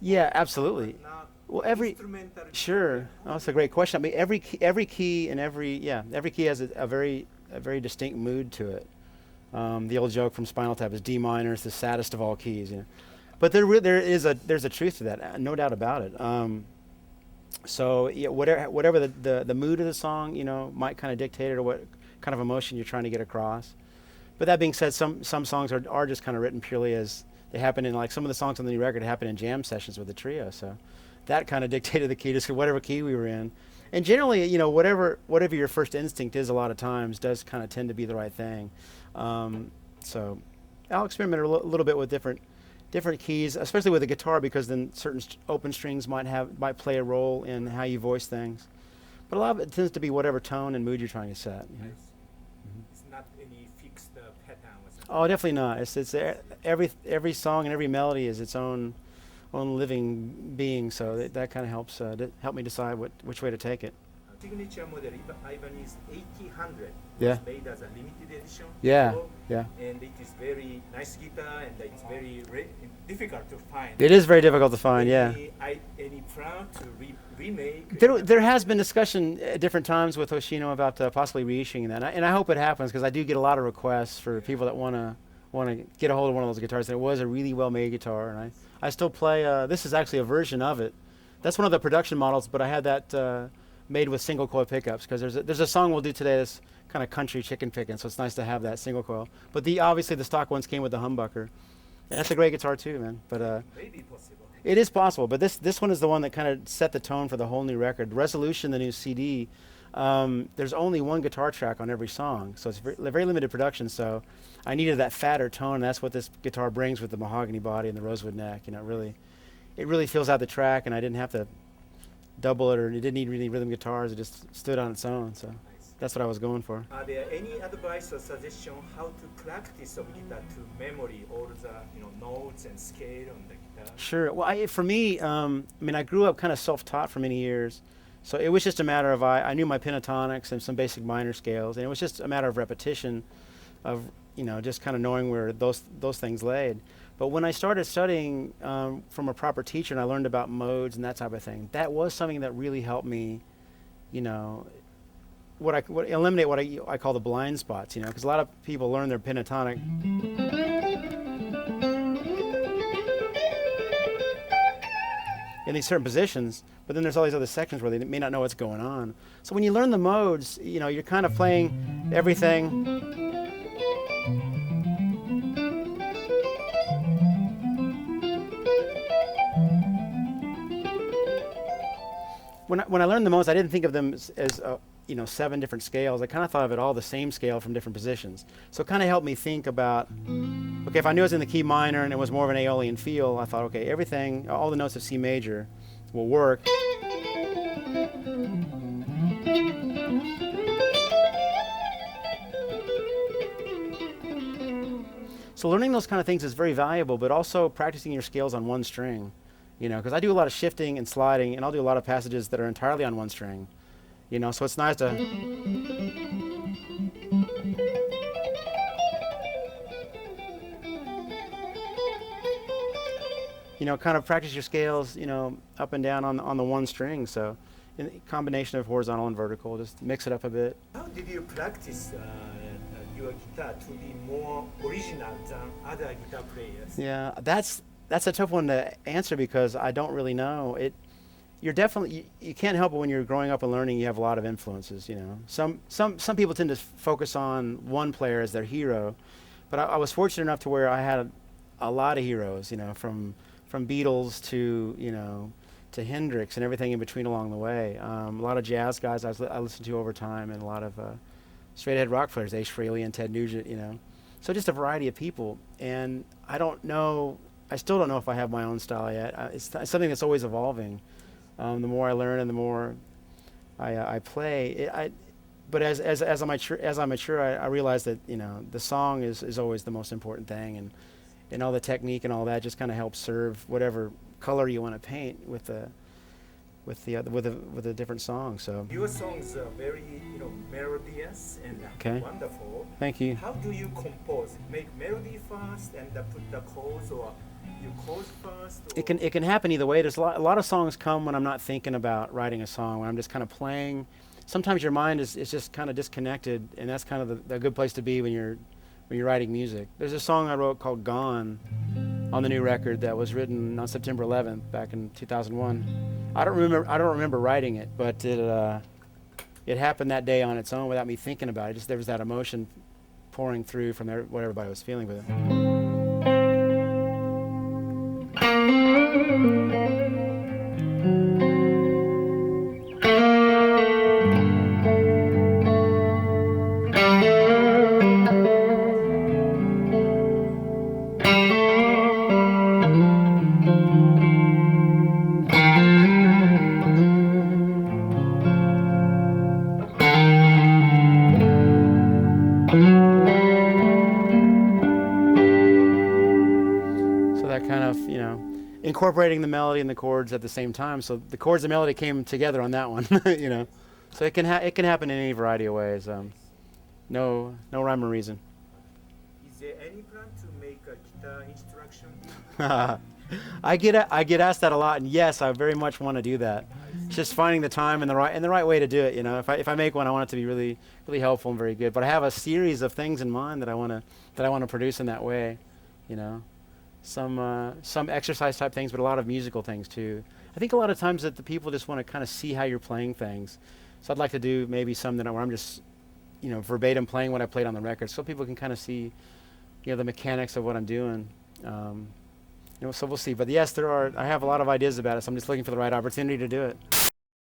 Yeah, absolutely. Well, sure. Oh, that's a great question. I mean, every key and every key has a very distinct mood to it. The old joke from Spinal Tap is D minor is the saddest of all keys, you know. But there's a truth to that, no doubt about it. So yeah, whatever the mood of the song, you know, might kind of dictate it or what kind of emotion you're trying to get across. But that being said, some songs are just kind of written purely as they happen in, like some of the songs on the new record happen in jam sessions with the trio. So that kind of dictated the key, just whatever key we were in. And generally, you know, whatever your first instinct is, a lot of times does kind of tend to be the right thing. So I'll experiment little bit with different keys, especially with the guitar, because then certain open strings might play a role in how you voice things. But a lot of it tends to be whatever tone and mood you're trying to set. You know? It's not any fixed pattern or something. Oh, definitely not. It's every song and every melody is its own living being. So that kind of helps help me decide which way to take it. Signature model Ibanez 8000 Yeah. was made as a limited edition. Yeah, So, yeah. and it is very nice guitar, and it's very difficult to find. It is very difficult to find. Yeah. Any plan to remake? There has been discussion at different times with Hoshino about possibly reissuing that, and I hope it happens because I do get a lot of requests for people that want to get a hold of one of those guitars. And it was a really well made guitar, and I still play. This is actually a version of it. That's one of the production models, but I had that made with single coil pickups because there's a song we'll do today that's kind of country chicken picking, so it's nice to have that single coil. But obviously the stock ones came with the humbucker. And that's a great guitar too, man. But Maybe possible. it is possible, but this one is the one that kind of set the tone for the whole new record. Resolution, the new CD, there's only one guitar track on every song, so it's very limited production. So I needed that fatter tone, and that's what this guitar brings with the mahogany body and the rosewood neck. You know, it really fills out the track, and I didn't have to double it, or it didn't need really rhythm guitars. It just stood on its own. So that's what I was going for. Are there any advice or suggestion how to practice of guitar to memory all the notes and scale on the guitar? Sure. Well, for me, I mean, I grew up kind of self-taught for many years, so it was just a matter of I knew my pentatonics and some basic minor scales, and it was just a matter of repetition, of just kind of knowing where those things laid. But when I started studying from a proper teacher and I learned about modes and that type of thing, that was something that really helped me, eliminate what I call the blind spots, because a lot of people learn their pentatonic in these certain positions, but then there's all these other sections where they may not know what's going on. So when you learn the modes, you're kind of playing everything. When I learned the modes, I didn't think of them as 7 different scales. I kind of thought of it all the same scale from different positions. So it kind of helped me think about, okay, if I knew it was in the key minor and it was more of an Aeolian feel, I thought, okay, everything, all the notes of C major will work. So learning those kind of things is very valuable, but also practicing your scales on one string. Because I do a lot of shifting and sliding, and I'll do a lot of passages that are entirely on one string. So it's nice to kind of practice your scales, up and down on the one string. So in a combination of horizontal and vertical, just mix it up a bit. How did you practice your guitar to be more original than other guitar players? Yeah, that's a tough one to answer because I don't really know. You can't help it when you're growing up and learning. You have a lot of influences. Some people tend to focus on one player as their hero, but I was fortunate enough to where I had a lot of heroes. From Beatles to Hendrix and everything in between along the way. A lot of jazz guys I listened to over time, and a lot of straight ahead rock players, Ace Frehley and Ted Nugent. So just a variety of people, and I still don't know if I have my own style yet. It's something that's always evolving. The more I learn and the more I play, but as I mature, I realize that the song is always the most important thing, and all the technique and all that just kind of helps serve whatever color you want to paint with the different songs. So your songs are very melodious and wonderful. Thank you. How do you compose? Make melody first and put the chords, or you chord first? It can happen either way. There's a lot of songs come when I'm not thinking about writing a song, when I'm just kind of playing. Sometimes your mind is just kind of disconnected, and that's kind of the good place to be when you're writing music. There's a song I wrote called "Gone" on the new record that was written on September 11th back in 2001. I don't remember writing it, but it happened that day on its own without me thinking about it. Just there was that emotion pouring through from what everybody was feeling with it. So that kind of, incorporating the melody and the chords at the same time. So the chords and melody came together on that one, So it can happen in any variety of ways. No rhyme or reason. Is there any plan to make a guitar instruction? I get asked that a lot, and yes, I very much want to do that. It's just finding the time and the right way to do it. If I make one, I want it to be really really helpful and very good. But I have a series of things in mind that I want to produce in that way. Some exercise type things, but a lot of musical things too. I think a lot of times that the people just want to kind of see how you're playing things. So I'd like to do maybe some where I'm just, verbatim playing what I played on the record, so people can kind of see, the mechanics of what I'm doing. So we'll see. But yes, I have a lot of ideas about it. So I'm just looking for the right opportunity to do it.